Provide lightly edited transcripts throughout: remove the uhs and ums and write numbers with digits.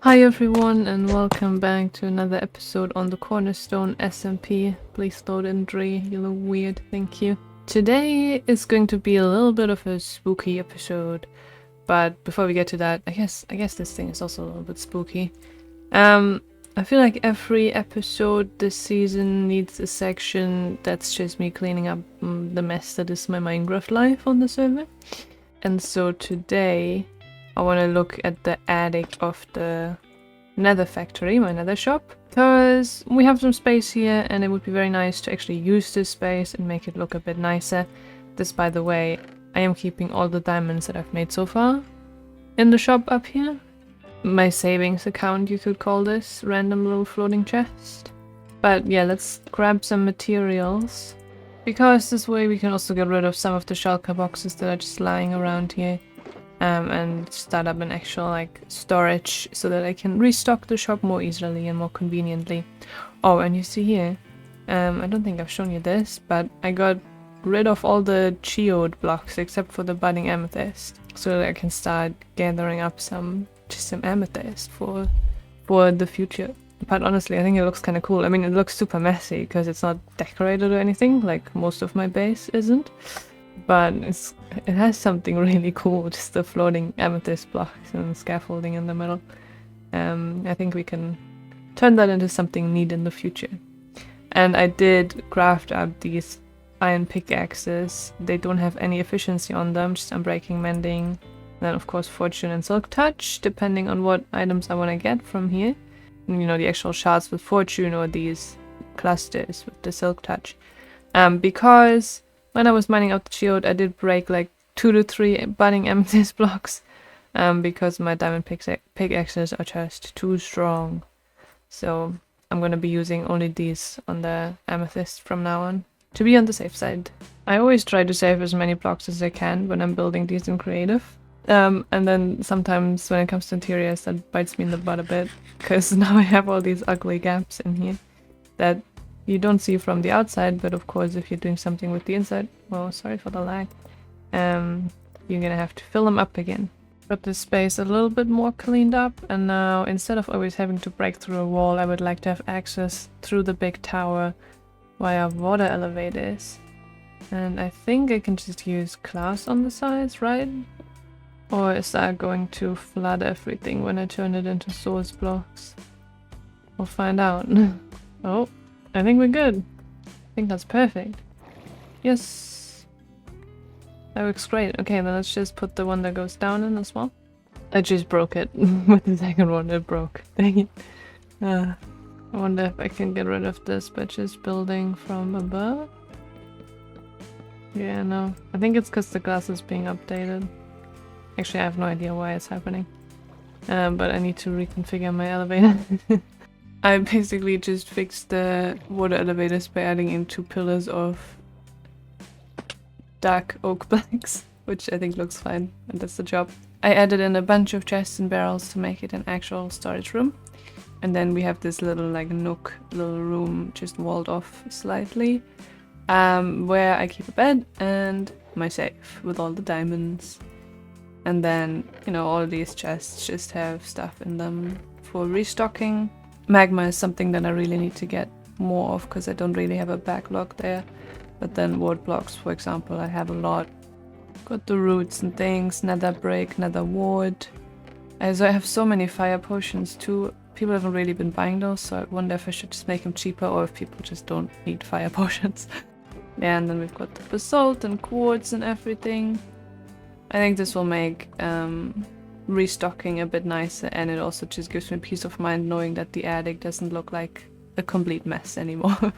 Hi everyone and welcome back to another episode on the Cornerstone SMP. Please load in Dre, you look weird, thank you. Today is going to be a little bit of a spooky episode, but before we get to that, I guess this thing is also a little bit spooky. I feel like every episode this season needs a section that's just me cleaning up the mess that is my Minecraft life on the server. And so today I want to look at the attic of the nether factory, my nether shop, because we have some space here and it would be very nice to actually use this space and make it look a bit nicer. This, by the way, I am keeping all the diamonds that I've made so far in the shop up here. My savings account, you could call this, random little floating chest. But yeah, let's grab some materials, because this way we can also get rid of some of the shulker boxes that are just lying around here. And start up an actual storage so that I can restock the shop more easily and more conveniently. Oh, and you see here, I don't think I've shown you this, but I got rid of all the geode blocks except for the budding amethyst, so that I can start gathering up some amethyst for the future. But honestly, I think it looks kind of cool. I mean, it looks super messy because it's not decorated or anything, like most of my base isn't. But it has something really cool, just the floating amethyst blocks and scaffolding in the middle. I think we can turn that into something neat in the future. And I did craft up these iron pickaxes. They don't have any efficiency on them, just unbreaking, mending, and then of course fortune and silk touch, depending on what items I want to get from here. You know, the actual shards with fortune or these clusters with the silk touch. Because when I was mining out the geode, I did break like 2 to 3 budding amethyst blocks, because my diamond pickaxes are just too strong. So I'm gonna be using only these on the amethyst from now on, to be on the safe side. I always try to save as many blocks as I can when I'm building these in creative. And then sometimes when it comes to interiors, that bites me in the butt a bit, because now I have all these ugly gaps in here that you don't see from the outside, but of course if you're doing something with the inside, well, sorry for the lag, you're gonna have to fill them up again. Got this space a little bit more cleaned up, and now instead of always having to break through a wall, I would like to have access through the big tower via water elevators. And I think I can just use glass on the sides, right? Or is that going to flood everything when I turn it into source blocks? We'll find out. Oh, I think we're good. I think that's perfect. Yes. That works great. Okay, then let's just put the one that goes down in as well. I just broke it. With the second one, it broke. Dang it. I wonder if I can get rid of this by just building from above. Yeah, no. I think it's because the glass is being updated. Actually, I have no idea why it's happening. But I need to reconfigure my elevator. I basically just fixed the water elevators by adding in 2 pillars of dark oak planks, which I think looks fine, and that's the job. I added in a bunch of chests and barrels to make it an actual storage room. And then we have this little nook, little room just walled off slightly, where I keep a bed and my safe with all the diamonds. And then, you know, all these chests just have stuff in them for restocking. Magma is something that I really need to get more of, because I don't really have a backlog there. But then wood blocks, for example, I have a lot. Got the roots and things, nether brick, nether wood. Also, I have so many fire potions too. People haven't really been buying those, so I wonder if I should just make them cheaper or if people just don't need fire potions. Yeah, and then we've got the basalt and quartz and everything. I think this will make restocking a bit nicer, and it also just gives me peace of mind knowing that the attic doesn't look like a complete mess anymore.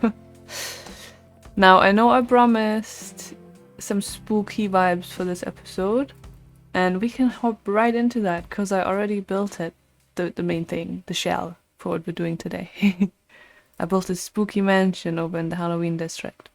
Now, I know I promised some spooky vibes for this episode, and we can hop right into that because I already built it, the main thing, the shell, for what we're doing today. I built a spooky mansion over in the Halloween district.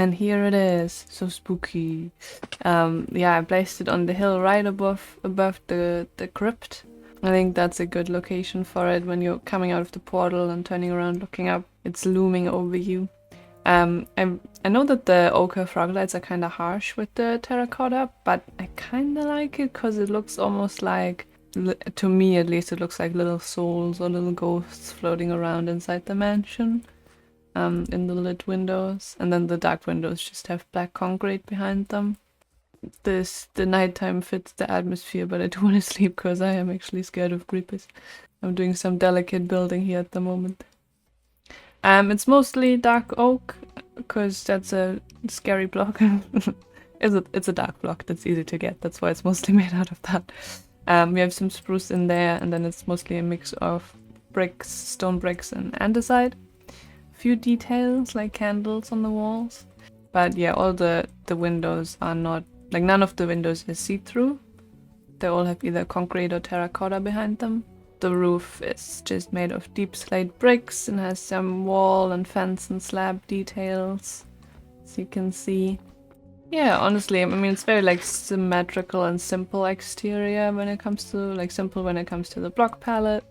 And here it is, so spooky. Yeah, I placed it on the hill right above the crypt. I think that's a good location for it when you're coming out of the portal and turning around looking up. It's looming over you. I know that the ochre frog lights are kind of harsh with the terracotta, but I kind of like it because it looks almost like, to me at least, it looks like little souls or little ghosts floating around inside the mansion. In the lit windows, and then the dark windows just have black concrete behind them. The nighttime fits the atmosphere, but I do want to sleep because I am actually scared of creepers. I'm doing some delicate building here at the moment. It's mostly dark oak because that's a scary block. It's a dark block that's easy to get. That's why it's mostly made out of that. We have some spruce in there, and then it's mostly a mix of bricks, stone bricks, and andesite. Few details like candles on the walls, but yeah, all the windows are not, like, none of the windows is see-through. They all have either concrete or terracotta behind them. The roof is just made of deep slate bricks and has some wall and fence and slab details, as you can see. Yeah, honestly, I mean, it's very like symmetrical and simple exterior when it comes to, like, simple when it comes to the block palette.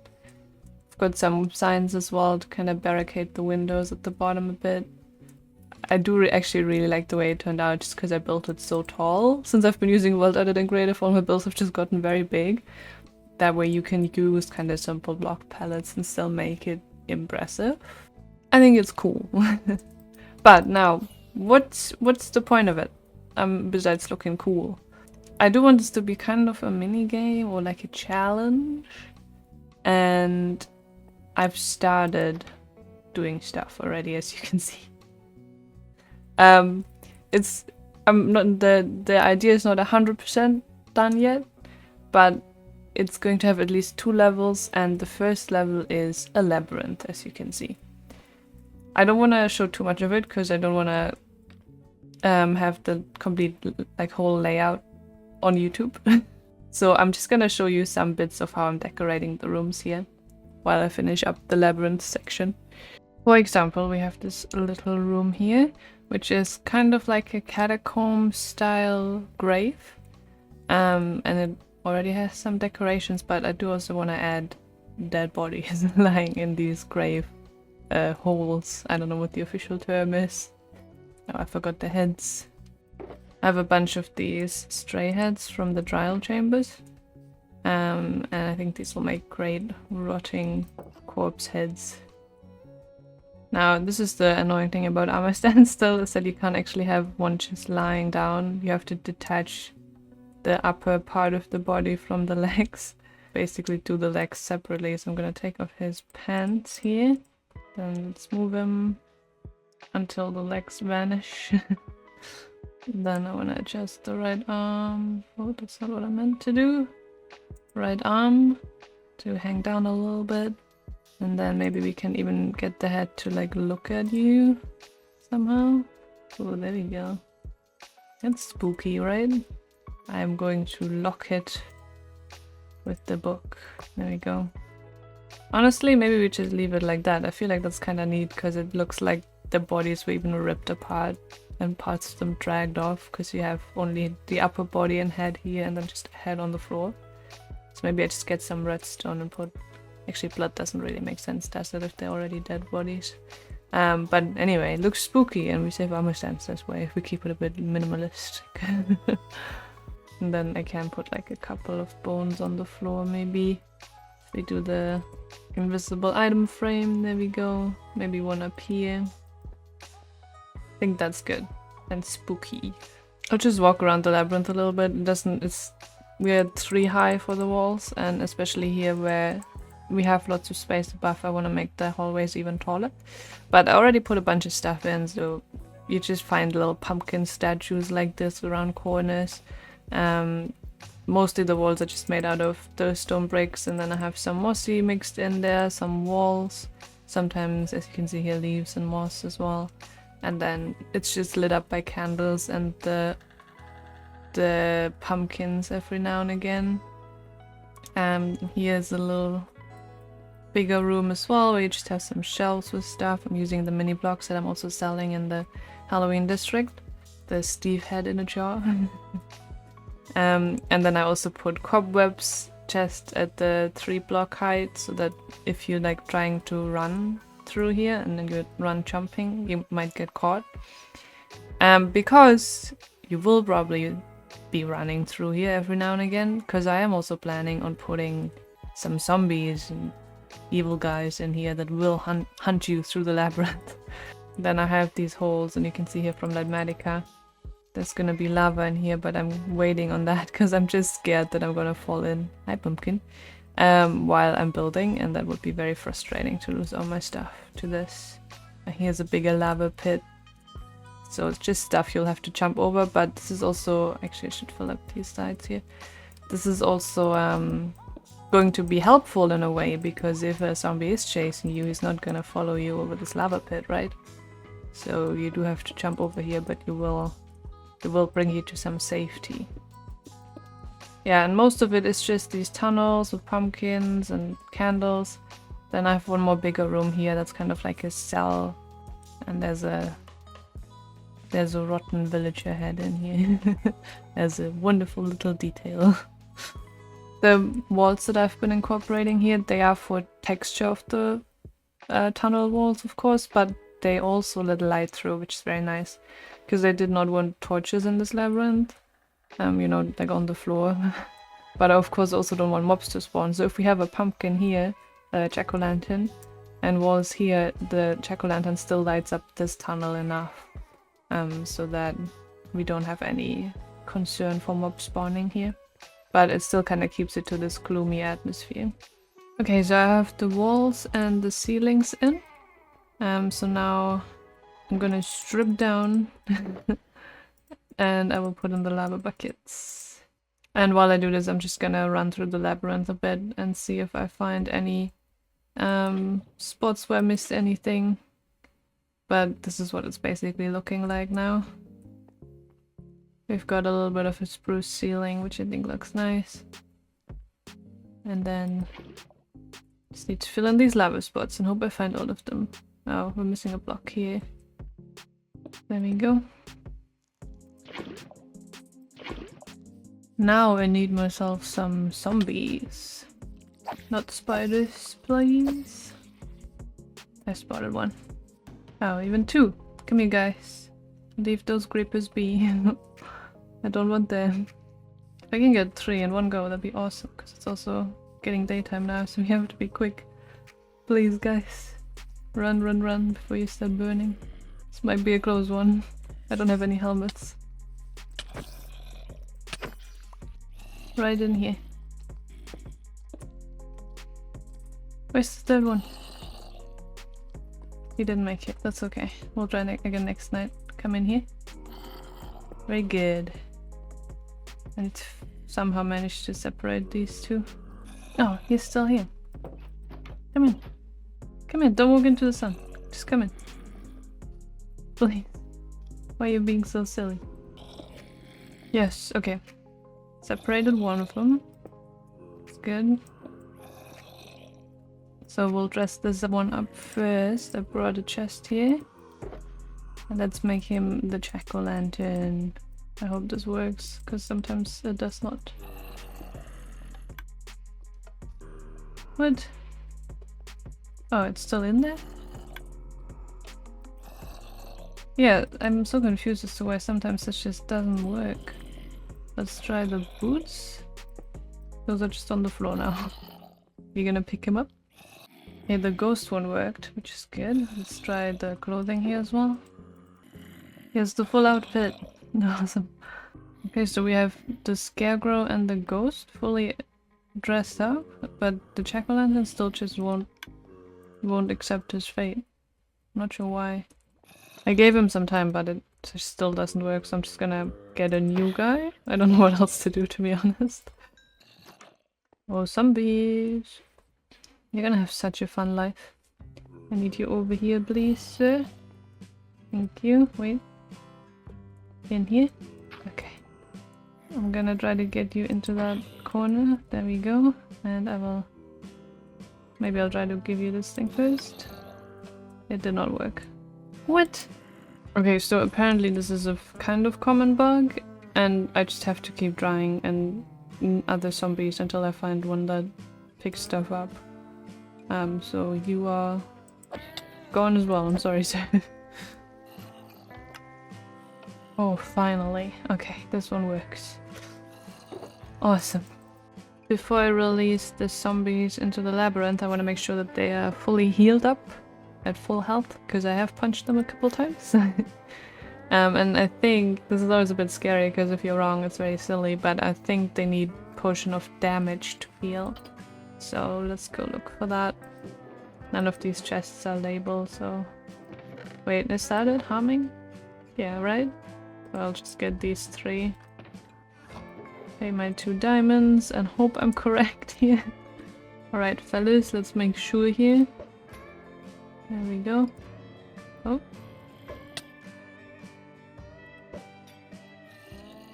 Got some signs as well to kind of barricade the windows at the bottom a bit. I do actually really like the way it turned out just because I built it so tall. Since I've been using World Edit and Creative, all my builds have just gotten very big. That way you can use kind of simple block palettes and still make it impressive. I think it's cool. But now, what's the point of it? Besides looking cool. I do want this to be kind of a mini game or like a challenge. And I've started doing stuff already, as you can see. I'm not the idea is not 100% done yet, but it's going to have at least 2 levels, and the first level is a labyrinth, as you can see. I don't want to show too much of it because I don't want to have the complete like whole layout on YouTube. So I'm just gonna show you some bits of how I'm decorating the rooms here while I finish up the labyrinth section. For example, we have this little room here, which is kind of like a catacomb style grave. And it already has some decorations, but I do also want to add dead bodies lying in these grave holes. I don't know what the official term is. Oh, I forgot the heads. I have a bunch of these stray heads from the trial chambers. And I think these will make great rotting corpse heads. Now, this is the annoying thing about armor standstill, is that you can't actually have one just lying down. You have to detach the upper part of the body from the legs. Basically do the legs separately. So I'm gonna take off his pants here. Then let's move him until the legs vanish. Then I want to adjust the right arm. Oh, that's not what I meant to do. Right arm to hang down a little bit. And then maybe we can even get the head to like look at you somehow. Oh, there we go. That's spooky, right? I'm going to lock it with the book. There we go. Honestly, maybe we just leave it like that. I feel like that's kind of neat because it looks like the bodies were even ripped apart and parts of them dragged off, because you have only the upper body and head here and then just a head on the floor. So maybe I just get some redstone and put... Actually, blood doesn't really make sense, does it, if they're already dead bodies? But anyway, it looks spooky and we save armor stands this way if we keep it a bit minimalistic. And then I can put like a couple of bones on the floor maybe. If we do the invisible item frame, there we go. Maybe one up here. I think that's good. And spooky. I'll just walk around the labyrinth a little bit. We're 3 high for the walls, and especially here where we have lots of space above, I want to make the hallways even taller. But I already put a bunch of stuff in, so you just find little pumpkin statues like this around corners. Mostly the walls are just made out of the stone bricks, and then I have some mossy mixed in there, some walls. Sometimes, as you can see here, leaves and moss as well. And then it's just lit up by candles and the pumpkins every now and again. Here's a little bigger room as well, where you just have some shelves with stuff. I'm using the mini blocks that I'm also selling in the Halloween district. The Steve head in a jar. And then I also put cobwebs just at the 3 block height, so that if you're like trying to run through here and then you run jumping, you might get caught. Because you will probably be running through here every now and again, because I am also planning on putting some zombies and evil guys in here that will hunt you through the labyrinth. Then I have these holes, and you can see here from Ladmatica there's gonna be lava in here, but I'm waiting on that because I'm just scared that I'm gonna fall in. Hi, pumpkin. While I'm building, and that would be very frustrating to lose all my stuff to this. And here's a bigger lava pit. So it's just stuff you'll have to jump over, but this is also... Actually, I should fill up these sides here. This is also going to be helpful in a way, because if a zombie is chasing you, he's not gonna follow you over this lava pit, right? So you do have to jump over here, but it will bring you to some safety. Yeah, and most of it is just these tunnels with pumpkins and candles. Then I have one more bigger room here that's kind of like a cell, and there's a rotten villager head in here. There's a wonderful little detail. The walls that I've been incorporating here, they are for texture of the tunnel walls, of course, but they also let light through, which is very nice, because I did not want torches in this labyrinth, you know, like on the floor. But I of course also don't want mobs to spawn, so if we have a pumpkin here, a jack-o'-lantern, and walls here, the jack-o'-lantern still lights up this tunnel enough, so that we don't have any concern for mob spawning here. But it still kind of keeps it to this gloomy atmosphere. Okay, so I have the walls and the ceilings in. So now I'm gonna strip down and I will put in the lava buckets. And while I do this, I'm just gonna run through the labyrinth a bit and see if I find any spots where I missed anything. But this is what it's basically looking like now. We've got a little bit of a spruce ceiling, which I think looks nice. And then just need to fill in these lava spots and hope I find all of them. Oh, we're missing a block here. There we go. Now I need myself some zombies. Not spiders, please. I spotted one. Oh, even 2. Come here, guys. Leave those creepers be. I don't want them. If I can get 3 in one go, that'd be awesome, because it's also getting daytime now, so we have to be quick. Please, guys. Run, run, run before you start burning. This might be a close one. I don't have any helmets. Right in here. Where's the third one? He didn't make it. That's okay. We'll try again next night. Come in here. Very good. I need to somehow manage to separate these 2. Oh, he's still here. Come in. Come in, don't walk into the sun. Just come in. Please. Why are you being so silly? Yes, okay. Separated one of them. It's good. So we'll dress this one up first. I brought a chest here. And let's make him the jack-o'-lantern. I hope this works, because sometimes it does not. What? Oh, it's still in there? Yeah, I'm so confused as to why sometimes this just doesn't work. Let's try the boots. Those are just on the floor now. You gonna pick him up? Okay, the ghost one worked, which is good. Let's try the clothing here as well. Here's the full outfit. Awesome. Okay, so we have the scarecrow and the ghost fully dressed up, but the jack-o'-lantern still just won't accept his fate. I'm not sure why. I gave him some time, but it still doesn't work, so I'm just gonna get a new guy. I don't know what else to do, to be honest. Oh, zombies! You're gonna have such a fun life. I need you over here, please, sir. Thank you. Wait. In here? Okay. I'm gonna try to get you into that corner. There we go. And I will Maybe I'll try to give you this thing first. It did not work. What? Okay, so apparently this is a kind of common bug, and I just have to keep trying and other zombies until I find one that picks stuff up. So you are gone as well, I'm sorry, sir. Oh, finally. Okay, this one works. Awesome. Before I release the zombies into the labyrinth, I want to make sure that they are fully healed up at full health, because I have punched them a couple times. And I think this is always a bit scary, because if you're wrong it's very silly, but I think they need potion of damage to heal. So let's go look for that. None of these chests are labeled, so... Wait, is that it? Harming? Yeah, right? So I'll just get these 3. Pay my 2 diamonds and hope I'm correct here. Alright, fellas, let's make sure here. There we go. Oh.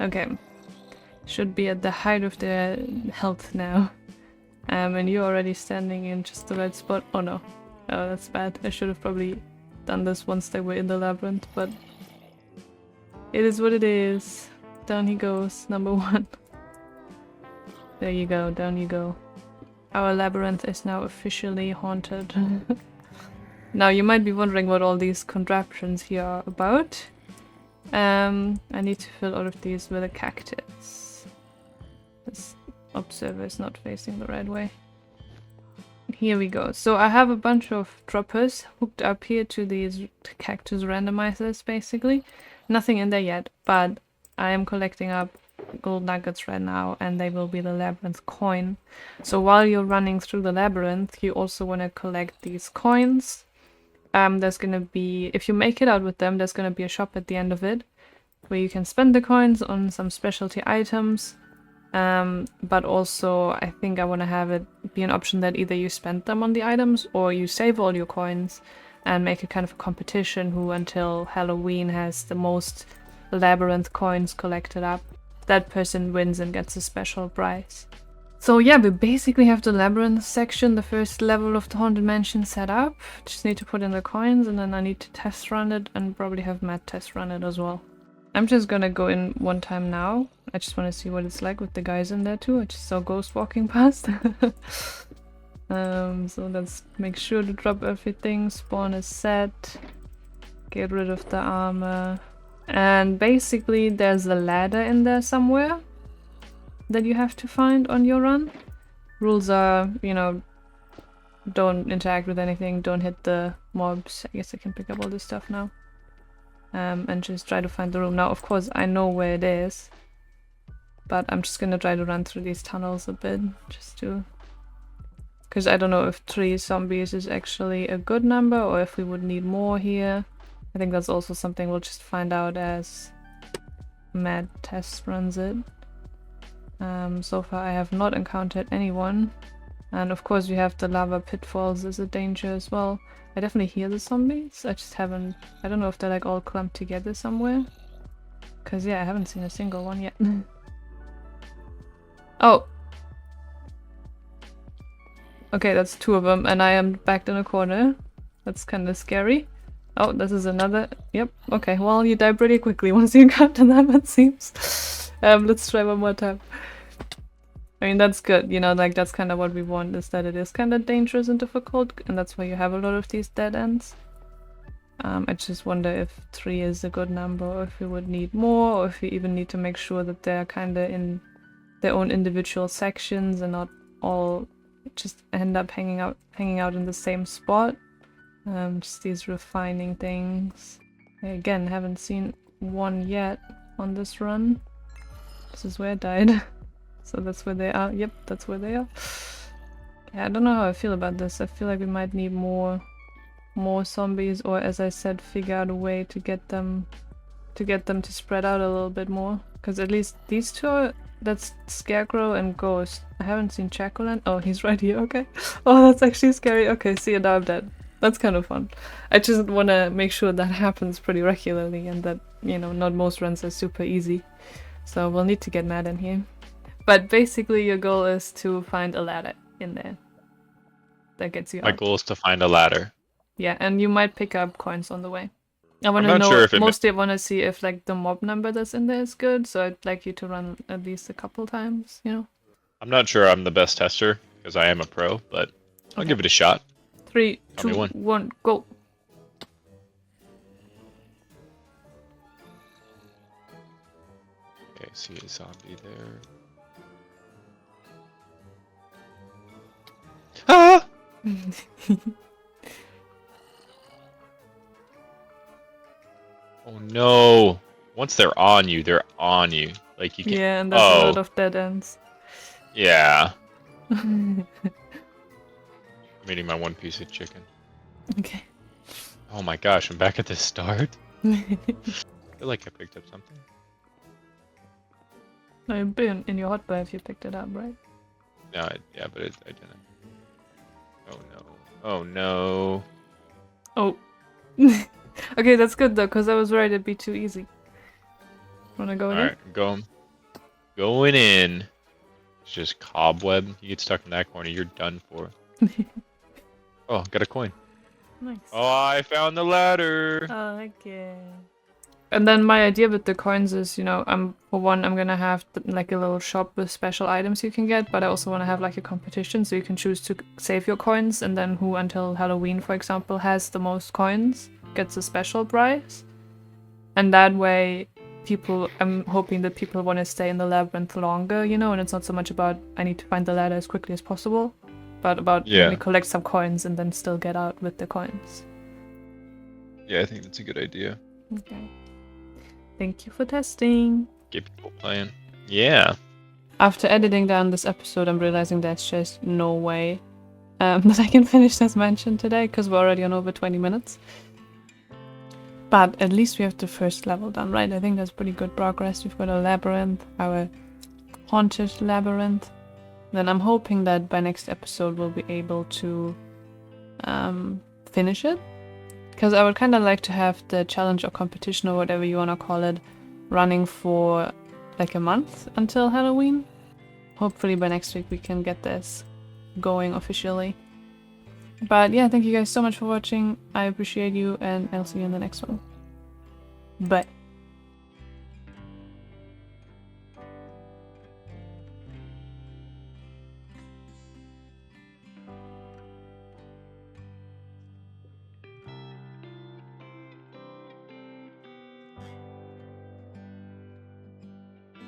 Okay. Should be at the height of their health now. And you're already standing in just the right spot. Oh no. Oh, that's bad. I should have probably done this once they were in the labyrinth, but... It is what it is. Down he goes, number 1. There you go, down you go. Our labyrinth is now officially haunted. Now you might be wondering what all these contraptions here are about. I need to fill all of these with a cactus. This observer is not facing the right way. Here we go. So I have a bunch of droppers hooked up here to these cactus randomizers, basically. Nothing in there yet, but I am collecting up gold nuggets right now, and they will be the labyrinth coin. So while you're running through the labyrinth, you also want to collect these coins. There's gonna be, if you make it out with them, there's gonna be a shop at the end of it where you can spend the coins on some specialty items. But also I think I want to have it be an option that either you spend them on the items or you save all your coins and make a kind of a competition who until Halloween has the most labyrinth coins collected up. That person wins and gets a special prize. So yeah, we basically have the labyrinth section, the first level of the Haunted Mansion set up. Just need to put in the coins, and then I need to test run it and probably have Matt test run it as well. I'm just gonna go in one time now. I just want to see what it's like with the guys in there too. I just saw Ghost walking past. So let's make sure to drop everything. Spawn is set. Get rid of the armor. And basically there's a ladder in there somewhere that you have to find on your run. Rules are, you know, don't interact with anything, don't hit the mobs. I guess I can pick up all this stuff now. And just try to find the room. Now, of course, I know where it is, but I'm just gonna try to run through these tunnels a bit, just to... Because I don't know if 3 zombies is actually a good number, or if we would need more here. I think that's also something we'll just find out as Matt test runs it. So far I have not encountered anyone. And of course we have the lava pitfalls as a danger as well. I definitely hear the zombies, I just haven't... I don't know if they're like all clumped together somewhere. Cause yeah, I haven't seen a single one yet. Oh! Okay, that's 2 of them, and I am backed in a corner. That's kind of scary. Oh, this is another... Yep, okay, well you die pretty quickly once you encounter them, it seems. Let's try one more time. I mean, that's good, you know, like that's kind of what we want, is that it is kind of dangerous and difficult, and that's why you have a lot of these dead ends. I just wonder if 3 is a good number, or if we would need more, or if we even need to make sure that they're kind of in their own individual sections and not all just end up hanging out in the same spot. Just these refining things. I, again, haven't seen one yet on this run. This is where I died. So that's where they are. Yep, that's where they are. Yeah, I don't know how I feel about this. I feel like we might need more zombies, or as I said, figure out a way to get them to spread out a little bit more. Because at least these 2 are, that's Scarecrow and Ghost. I haven't seen Chacolan. Oh, he's right here, okay. Oh, that's actually scary. Okay, see you, now I'm dead. That's kind of fun. I just want to make sure that happens pretty regularly, and that, you know, not most runs are super easy. So we'll need to get Matt in here. But basically your goal is to find a ladder in there. that gets you My out. goal is to find a ladder. Yeah, and you might pick up coins on the way. I want I'm to not sure know, if it. mostly I want to see if like the mob number that's in there is good, so I'd like you to run at least a couple times, you know? I'm not sure I'm the best tester because I am a pro, but I'll Okay. give it a shot. 3, Tell me 2, when. 1, go. Okay, see a zombie there. Ah! Oh no! Once they're on you, they're on you. Like you can't. Yeah, and there's a lot Oh, of dead ends. yeah. I'm eating my one piece of chicken. Okay. Oh my gosh, I'm back at the start. I feel like I picked up something. No, you've been in your hotbar if you picked it up, right? No, yeah, but I didn't. Oh no. Oh no. Oh. Okay, that's good though, because I was worried it'd be too easy. Wanna go again? Alright, going in. It's just cobweb. You get stuck in that corner, you're done for. Oh, got a coin. Nice. Oh, I found the ladder. Okay. And then my idea with the coins is, you know, for one, I'm gonna have like a little shop with special items you can get, but I also want to have like a competition, so you can choose to save your coins, and then who until Halloween, for example, has the most coins gets a special prize. And that way, I'm hoping that people want to stay in the labyrinth longer, you know, and it's not so much about I need to find the ladder as quickly as possible, but about let me collect some coins and then still get out with the coins. Yeah, I think that's a good idea. Okay. Thank you for testing. Get people playing. Yeah. After editing down this episode, I'm realizing there's just no way that I can finish this mansion today, because we're already on over 20 minutes. But at least we have the first level done, right? I think that's pretty good progress. We've got a labyrinth, our haunted labyrinth. Then I'm hoping that by next episode we'll be able to finish it. Because I would kind of like to have the challenge or competition or whatever you want to call it running for like a month until Halloween. Hopefully by next week we can get this going officially. But yeah, thank you guys so much for watching. I appreciate you, and I'll see you in the next one. Bye.